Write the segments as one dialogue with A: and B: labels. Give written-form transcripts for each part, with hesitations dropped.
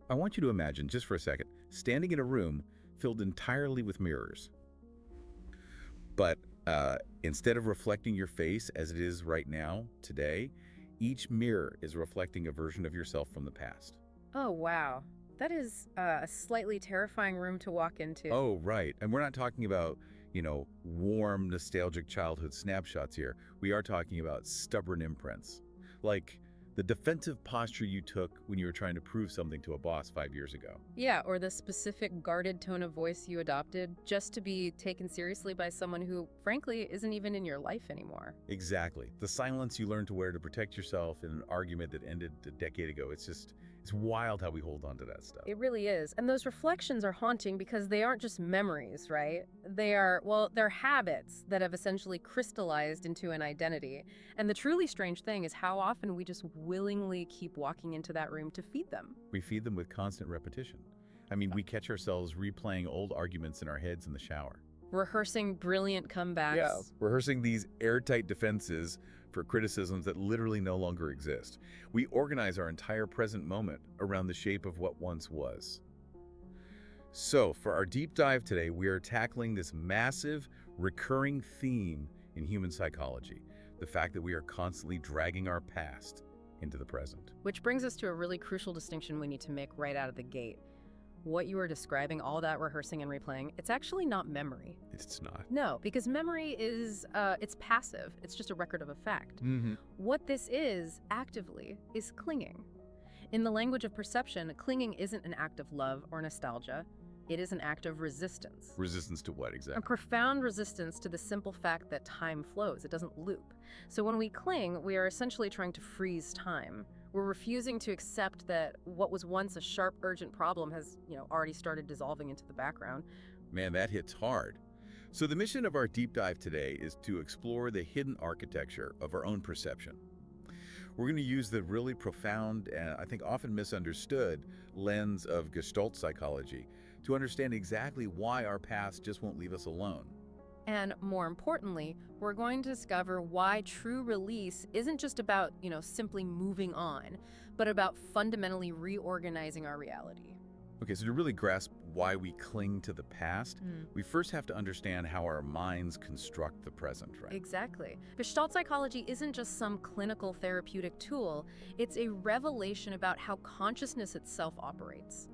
A: I want you to imagine, just for a second, standing in a room filled entirely with mirrors. But instead of reflecting your face as it is right now, today, each mirror is reflecting a version of yourself from the past.
B: Oh, wow. That is a slightly terrifying room to walk into.
A: Oh, right. And we're not talking about, warm, nostalgic childhood snapshots here. We are talking about stubborn imprints. Like the defensive posture you took when you were trying to prove something to a boss 5 years ago.
B: Yeah, or the specific guarded tone of voice you adopted just to be taken seriously by someone who, frankly, isn't even in your life anymore.
A: Exactly. The silence you learned to wear to protect yourself in an argument that ended a decade ago. It's wild how we hold on to that stuff.
B: It really is. And those reflections are haunting because they aren't just memories, right? They're habits that have essentially crystallized into an identity. And the truly strange thing is how often we just willingly keep walking into that room to feed them.
A: We feed them with constant repetition. I mean, we catch ourselves replaying old arguments in our heads in the shower.
B: Rehearsing brilliant comebacks.
A: Rehearsing these airtight defenses for criticisms that literally no longer exist. We organize our entire present moment around the shape of what once was. So, for our deep dive today, we are tackling this massive, recurring theme in human psychology, the fact that we are constantly dragging our past into the present.
B: Which brings us to a really crucial distinction we need to make right out of the gate. What you were describing, all that rehearsing and replaying, it's actually not memory.
A: It's not.
B: No, because memory is, it's passive. It's just a record of a fact.
A: Mm-hmm.
B: What this is, actively, is clinging. In the language of perception, clinging isn't an act of love or nostalgia. It is an act of resistance.
A: Resistance to what exactly?
B: A profound resistance to the simple fact that time flows. It doesn't loop. So when we cling, we are essentially trying to freeze time. We're refusing to accept that what was once a sharp, urgent problem has, already started dissolving into the background.
A: Man, that hits hard. So the mission of our deep dive today is to explore the hidden architecture of our own perception. We're going to use the really profound and I think often misunderstood lens of Gestalt psychology to understand exactly why our past just won't leave us alone.
B: And more importantly, we're going to discover why true release isn't just about, simply moving on, but about fundamentally reorganizing our reality.
A: Okay, so to really grasp why we cling to the past, we first have to understand how our minds construct the present, right?
B: Exactly. Gestalt psychology isn't just some clinical therapeutic tool, it's a revelation about how consciousness itself operates.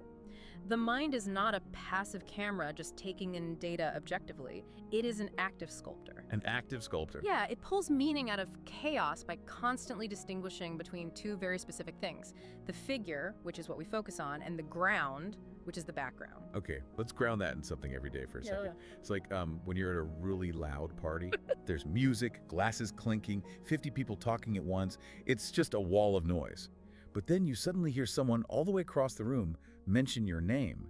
B: The mind is not a passive camera just taking in data objectively. It is an active sculptor.
A: An active sculptor.
B: Yeah, it pulls meaning out of chaos by constantly distinguishing between two very specific things. The figure, which is what we focus on, and the ground, which is the background.
A: Okay, let's ground that in something every day for a second. It's like when you're at a really loud party, there's music, glasses clinking, 50 people talking at once. It's just a wall of noise. But then you suddenly hear someone all the way across the room mention your name.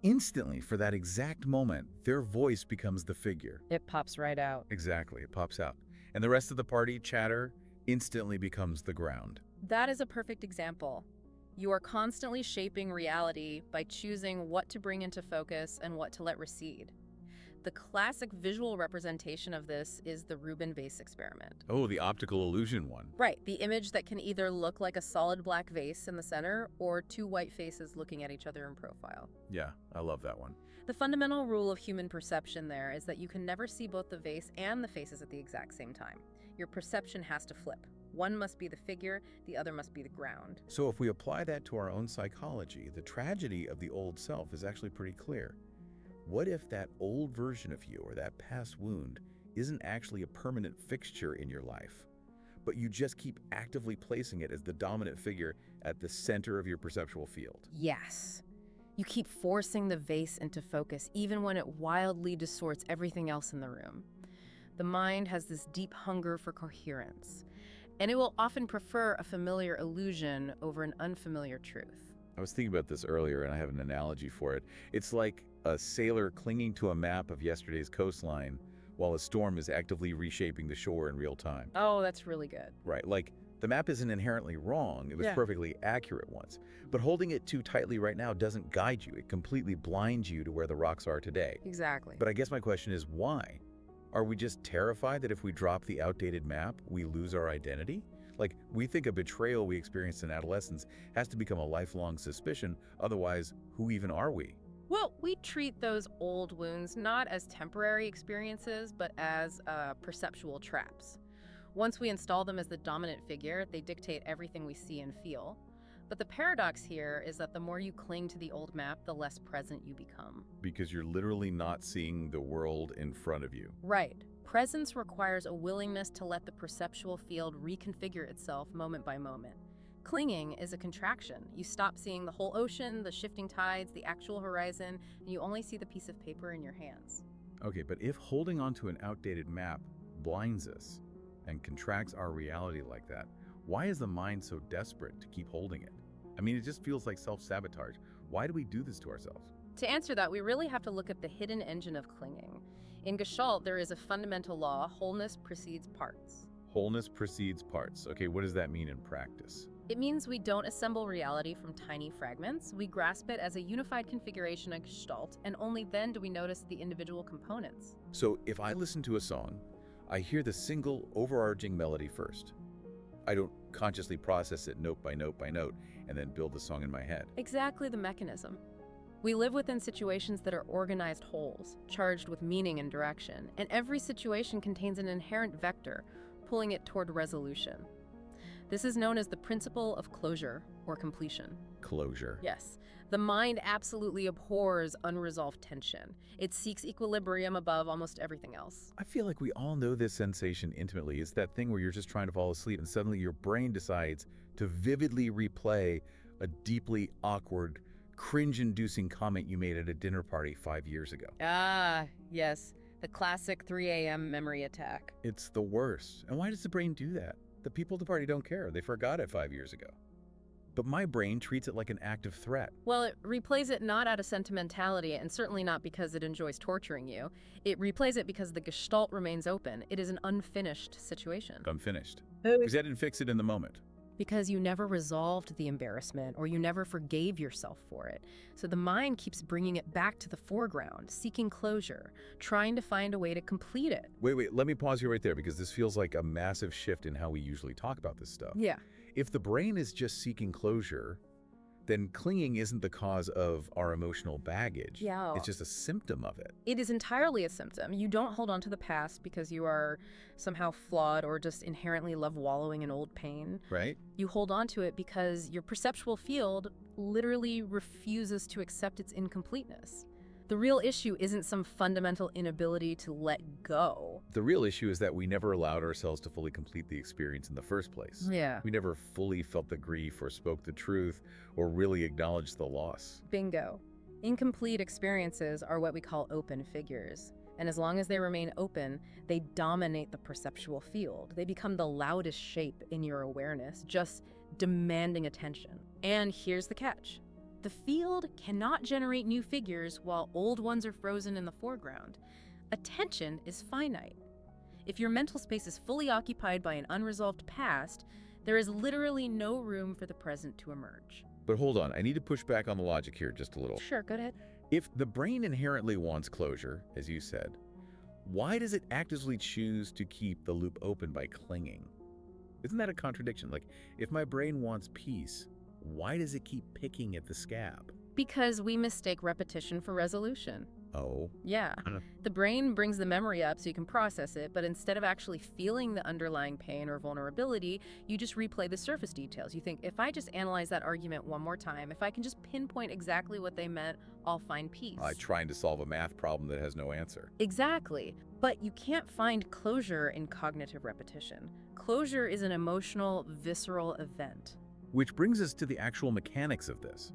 A: Instantly, for that exact moment, their voice becomes the figure.
B: It pops right out.
A: Exactly, it pops out. And the rest of the party chatter instantly becomes the ground.
B: That is a perfect example. You are constantly shaping reality by choosing what to bring into focus and what to let recede. The classic visual representation of this is the Rubin vase experiment.
A: Oh, the optical illusion one.
B: Right, the image that can either look like a solid black vase in the center or two white faces looking at each other in profile.
A: Yeah, I love that one.
B: The fundamental rule of human perception there is that you can never see both the vase and the faces at the exact same time. Your perception has to flip. One must be the figure, the other must be the ground.
A: So if we apply that to our own psychology, the tragedy of the old self is actually pretty clear. What if that old version of you or that past wound isn't actually a permanent fixture in your life, but you just keep actively placing it as the dominant figure at the center of your perceptual field?
B: Yes. You keep forcing the vase into focus even when it wildly distorts everything else in the room. The mind has this deep hunger for coherence, and it will often prefer a familiar illusion over an unfamiliar truth.
A: I was thinking about this earlier, and I have an analogy for it. It's like a sailor clinging to a map of yesterday's coastline while a storm is actively reshaping the shore in real time.
B: Oh, that's really good.
A: Right, like the map isn't inherently wrong. It was perfectly accurate once. But holding it too tightly right now doesn't guide you. It completely blinds you to where the rocks are today.
B: Exactly.
A: But I guess my question is why? Are we just terrified that if we drop the outdated map, we lose our identity? Like, we think a betrayal we experienced in adolescence has to become a lifelong suspicion, otherwise, who even are we?
B: Well, we treat those old wounds not as temporary experiences, but as perceptual traps. Once we install them as the dominant figure, they dictate everything we see and feel. But the paradox here is that the more you cling to the old map, the less present you become.
A: Because you're literally not seeing the world in front of you.
B: Right. Presence requires a willingness to let the perceptual field reconfigure itself moment by moment. Clinging is a contraction. You stop seeing the whole ocean, the shifting tides, the actual horizon, and you only see the piece of paper in your hands.
A: Okay, but if holding onto an outdated map blinds us and contracts our reality like that, why is the mind so desperate to keep holding it? I mean, it just feels like self-sabotage. Why do we do this to ourselves?
B: To answer that, we really have to look at the hidden engine of clinging. In Gestalt, there is a fundamental law: wholeness precedes parts.
A: Wholeness precedes parts. Okay, what does that mean in practice?
B: It means we don't assemble reality from tiny fragments. We grasp it as a unified configuration of Gestalt, and only then do we notice the individual components.
A: So if I listen to a song, I hear the single overarching melody first. I don't consciously process it note by note by note and then build the song in my head.
B: Exactly the mechanism. We live within situations that are organized wholes, charged with meaning and direction, and every situation contains an inherent vector, pulling it toward resolution. This is known as the principle of closure or completion.
A: Closure.
B: Yes. The mind absolutely abhors unresolved tension. It seeks equilibrium above almost everything else.
A: I feel like we all know this sensation intimately. It's that thing where you're just trying to fall asleep and suddenly your brain decides to vividly replay a deeply awkward, cringe-inducing comment you made at a dinner party 5 years ago.
B: Ah, yes. The classic 3 a.m. memory attack.
A: It's the worst. And why does the brain do that? The people at the party don't care. They forgot it 5 years ago. But my brain treats it like an active threat.
B: Well, it replays it not out of sentimentality, and certainly not because it enjoys torturing you. It replays it because the Gestalt remains open. It is an unfinished situation.
A: Unfinished. Because I didn't fix it in the moment.
B: Because you never resolved the embarrassment, or you never forgave yourself for it. So the mind keeps bringing it back to the foreground, seeking closure, trying to find a way to complete it.
A: Wait, let me pause you right there because this feels like a massive shift in how we usually talk about this stuff.
B: Yeah.
A: If the brain is just seeking closure, then clinging isn't the cause of our emotional baggage.
B: Yeah.
A: It's just a symptom of it.
B: It is entirely a symptom. You don't hold on to the past because you are somehow flawed or just inherently love wallowing in old pain.
A: Right?
B: You hold on to it because your perceptual field literally refuses to accept its incompleteness. The real issue isn't some fundamental inability to let go.
A: The real issue is that we never allowed ourselves to fully complete the experience in the first place.
B: Yeah.
A: We never fully felt the grief or spoke the truth or really acknowledged the loss.
B: Bingo. Incomplete experiences are what we call open figures. And as long as they remain open, they dominate the perceptual field. They become the loudest shape in your awareness, just demanding attention. And here's the catch. The field cannot generate new figures while old ones are frozen in the foreground. Attention is finite. If your mental space is fully occupied by an unresolved past, there is literally no room for the present to emerge.
A: But hold on, I need to push back on the logic here just a little.
B: Sure, go ahead.
A: If the brain inherently wants closure, as you said, why does it actively choose to keep the loop open by clinging? Isn't that a contradiction? Like, if my brain wants peace, why does it keep picking at the scab?
B: Because we mistake repetition for resolution.
A: Oh.
B: Yeah. The brain brings the memory up so you can process it, but instead of actually feeling the underlying pain or vulnerability, you just replay the surface details. You think, if I just analyze that argument one more time, if I can just pinpoint exactly what they meant, I'll find peace.
A: Like trying to solve a math problem that has no answer.
B: Exactly. But you can't find closure in cognitive repetition. Closure is an emotional, visceral event.
A: Which brings us to the actual mechanics of this.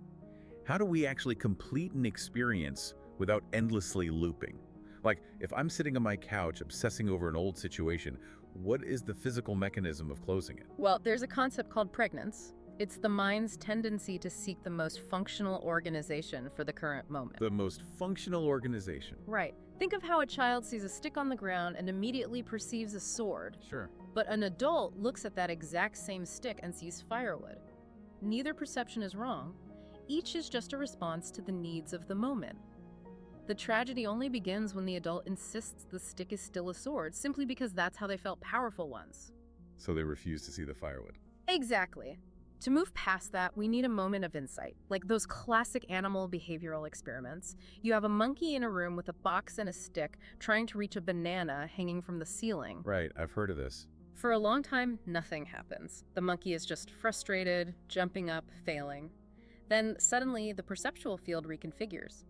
A: How do we actually complete an experience without endlessly looping? Like, if I'm sitting on my couch obsessing over an old situation, what is the physical mechanism of closing it?
B: Well, there's a concept called pregnance. It's the mind's tendency to seek the most functional organization for the current moment.
A: The most functional organization.
B: Right. Think of how a child sees a stick on the ground and immediately perceives a sword.
A: Sure.
B: But an adult looks at that exact same stick and sees firewood. Neither perception is wrong. Each is just a response to the needs of the moment. The tragedy only begins when the adult insists the stick is still a sword, simply because that's how they felt powerful once.
A: So they refuse to see the firewood.
B: Exactly. To move past that, we need a moment of insight, like those classic animal behavioral experiments. You have a monkey in a room with a box and a stick trying to reach a banana hanging from the ceiling.
A: Right, I've heard of this.
B: For a long time, nothing happens. The monkey is just frustrated, jumping up, failing. Then suddenly, the perceptual field reconfigures.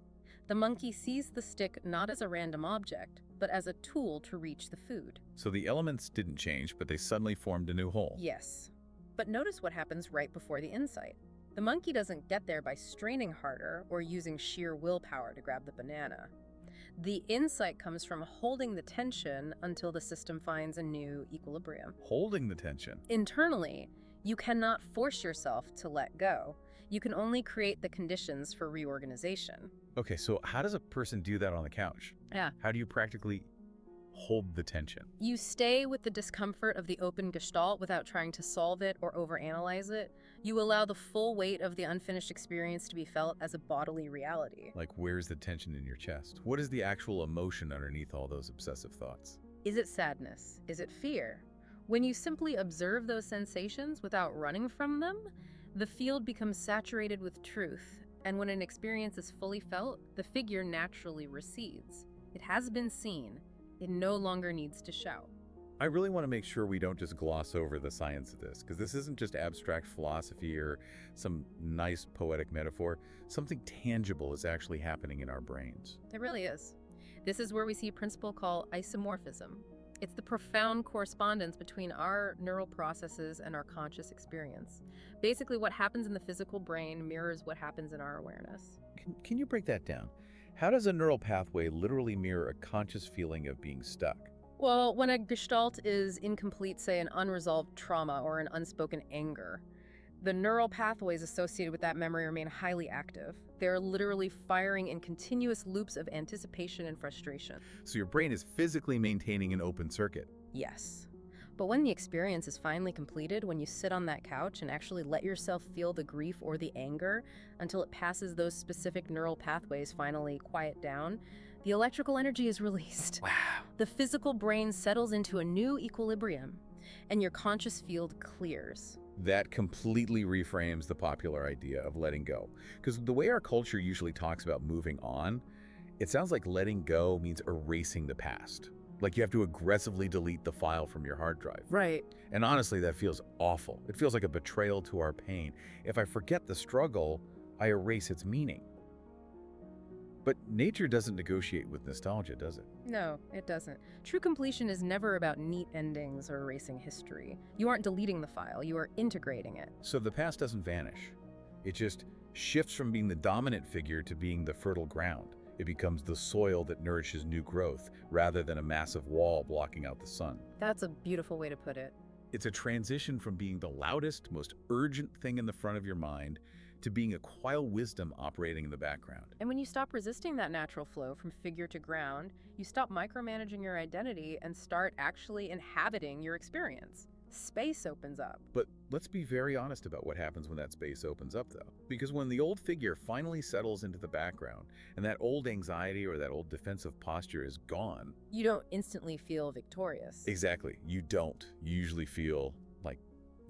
B: The monkey sees the stick not as a random object, but as a tool to reach the food.
A: So the elements didn't change, but they suddenly formed a new whole.
B: Yes. But notice what happens right before the insight. The monkey doesn't get there by straining harder or using sheer willpower to grab the banana. The insight comes from holding the tension until the system finds a new equilibrium.
A: Holding the tension.
B: Internally, you cannot force yourself to let go. You can only create the conditions for reorganization.
A: Okay, so how does a person do that on the couch?
B: Yeah.
A: How do you practically hold the tension?
B: You stay with the discomfort of the open gestalt without trying to solve it or overanalyze it. You allow the full weight of the unfinished experience to be felt as a bodily reality.
A: Like, where's the tension in your chest? What is the actual emotion underneath all those obsessive thoughts?
B: Is it sadness? Is it fear? When you simply observe those sensations without running from them, the field becomes saturated with truth, and when an experience is fully felt, the figure naturally recedes. It has been seen. It no longer needs to shout.
A: I really want to make sure we don't just gloss over the science of this, because this isn't just abstract philosophy or some nice poetic metaphor. Something tangible is actually happening in our brains.
B: It really is. This is where we see a principle called isomorphism. It's the profound correspondence between our neural processes and our conscious experience. Basically, what happens in the physical brain mirrors what happens in our awareness.
A: Can you break that down? How does a neural pathway literally mirror a conscious feeling of being stuck?
B: Well, when a gestalt is incomplete, say an unresolved trauma or an unspoken anger, the neural pathways associated with that memory remain highly active. They're literally firing in continuous loops of anticipation and frustration.
A: So your brain is physically maintaining an open circuit.
B: Yes. But when the experience is finally completed, when you sit on that couch and actually let yourself feel the grief or the anger until it passes those specific neural pathways finally quiet down, the electrical energy is released.
A: Wow.
B: The physical brain settles into a new equilibrium, and your conscious field clears.
A: That completely reframes the popular idea of letting go. Because the way our culture usually talks about moving on, it sounds like letting go means erasing the past. Like you have to aggressively delete the file from your hard drive.
B: Right.
A: And honestly, that feels awful. It feels like a betrayal to our pain. If I forget the struggle, I erase its meaning. But nature doesn't negotiate with nostalgia, does it?
B: No, it doesn't. True completion is never about neat endings or erasing history. You aren't deleting the file, you are integrating it.
A: So the past doesn't vanish. It just shifts from being the dominant figure to being the fertile ground. It becomes the soil that nourishes new growth, rather than a massive wall blocking out the sun.
B: That's a beautiful way to put it.
A: It's a transition from being the loudest, most urgent thing in the front of your mind to being a quiet wisdom operating in the background.
B: And when you stop resisting that natural flow from figure to ground, you stop micromanaging your identity and start actually inhabiting your experience. Space opens up.
A: But let's be very honest about what happens when that space opens up, though. Because when the old figure finally settles into the background, and that old anxiety or that old defensive posture is gone...
B: You don't instantly feel victorious.
A: Exactly. You don't. You usually feel like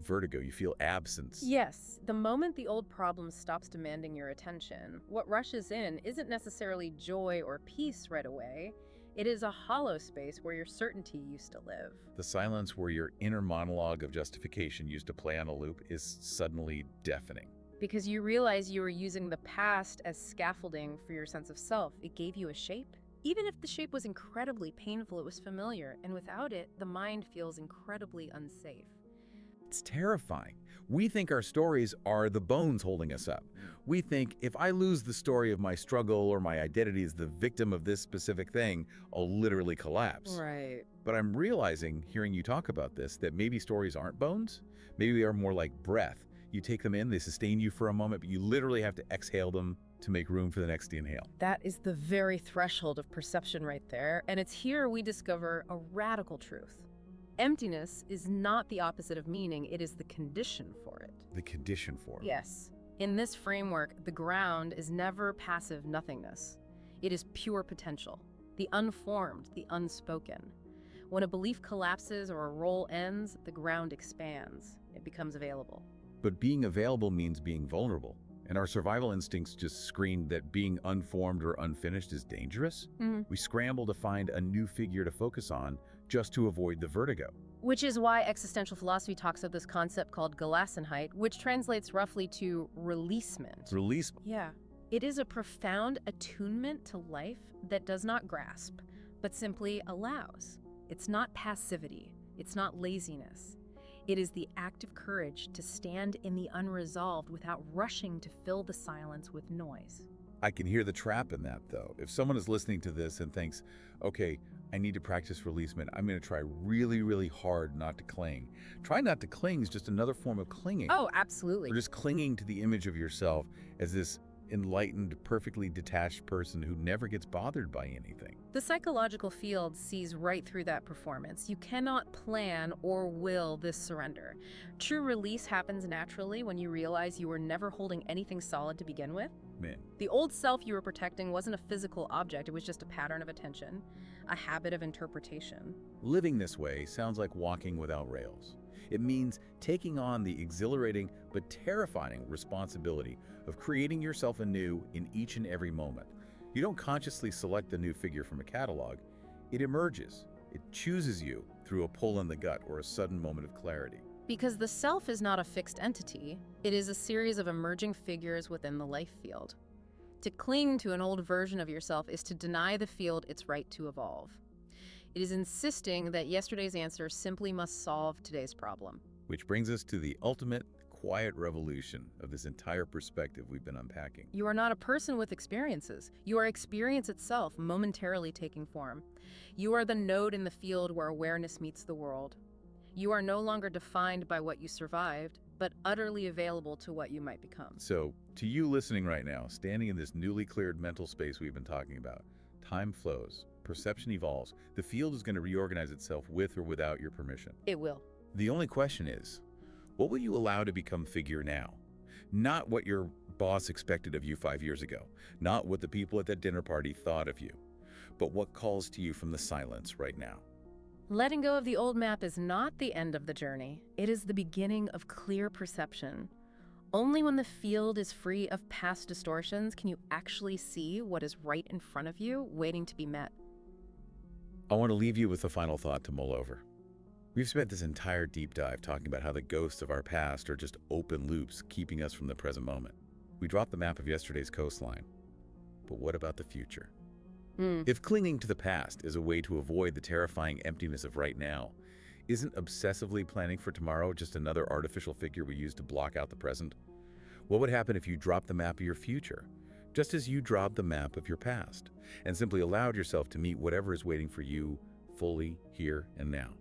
A: vertigo. You feel absence.
B: Yes, the moment the old problem stops demanding your attention, what rushes in isn't necessarily joy or peace right away. It is a hollow space where your certainty used to live.
A: The silence where your inner monologue of justification used to play on a loop is suddenly deafening.
B: Because you realize you were using the past as scaffolding for your sense of self. It gave you a shape. Even if the shape was incredibly painful, it was familiar, and without it, the mind feels incredibly unsafe.
A: It's terrifying. We think our stories are the bones holding us up. We think if I lose the story of my struggle or my identity as the victim of this specific thing, I'll literally collapse.
B: Right.
A: But I'm realizing, hearing you talk about this, that maybe stories aren't bones. Maybe they are more like breath. You take them in, they sustain you for a moment, but you literally have to exhale them to make room for the next inhale.
B: That is the very threshold of perception right there, and it's here we discover a radical truth. Emptiness is not the opposite of meaning, it is the condition for it.
A: The condition for it.
B: Yes. In this framework, the ground is never passive nothingness. It is pure potential, the unformed, the unspoken. When a belief collapses or a role ends, the ground expands. It becomes available.
A: But being available means being vulnerable. And our survival instincts just scream that being unformed or unfinished is dangerous. We scramble to find a new figure to focus on just to avoid the vertigo.
B: Which is why existential philosophy talks of this concept called Gelassenheit, which translates roughly to releasement.
A: Release.
B: Yeah. It is a profound attunement to life that does not grasp, but simply allows. It's not passivity. It's not laziness. It is the active courage to stand in the unresolved without rushing to fill the silence with noise.
A: I can hear the trap in that, though. If someone is listening to this and thinks, okay, I need to practice releasement, I'm going to try really, really hard not to cling. Try not to cling is just another form of clinging.
B: Oh, absolutely.
A: Or just clinging to the image of yourself as this enlightened, perfectly detached person who never gets bothered by anything.
B: The psychological field sees right through that performance. You cannot plan or will this surrender. True release happens naturally when you realize you were never holding anything solid to begin with.
A: Man.
B: The old self you were protecting wasn't a physical object, it was just a pattern of attention, a habit of interpretation.
A: Living this way sounds like walking without rails. It means taking on the exhilarating but terrifying responsibility of creating yourself anew in each and every moment. You don't consciously select the new figure from a catalog. It emerges. It chooses you through a pull in the gut or a sudden moment of clarity.
B: Because the self is not a fixed entity, it is a series of emerging figures within the life field. To cling to an old version of yourself is to deny the field its right to evolve. It is insisting that yesterday's answer simply must solve today's problem.
A: Which brings us to the ultimate quiet revolution of this entire perspective we've been unpacking.
B: You are not a person with experiences. You are experience itself, momentarily taking form. You are the node in the field where awareness meets the world. You are no longer defined by what you survived, but utterly available to what you might become.
A: So, to you listening right now, standing in this newly cleared mental space we've been talking about, time flows, perception evolves, the field is going to reorganize itself with or without your permission.
B: It will.
A: The only question is, what will you allow to become figure now? Not what your boss expected of you 5 years ago, not what the people at that dinner party thought of you, but what calls to you from the silence right now.
B: Letting go of the old map is not the end of the journey. It is the beginning of clear perception. Only when the field is free of past distortions can you actually see what is right in front of you, waiting to be met.
A: I want to leave you with a final thought to mull over. We've spent this entire deep dive talking about how the ghosts of our past are just open loops keeping us from the present moment. We dropped the map of yesterday's coastline. But what about the future? If clinging to the past is a way to avoid the terrifying emptiness of right now, isn't obsessively planning for tomorrow just another artificial figure we use to block out the present? What would happen if you dropped the map of your future, just as you dropped the map of your past, and simply allowed yourself to meet whatever is waiting for you fully here and now?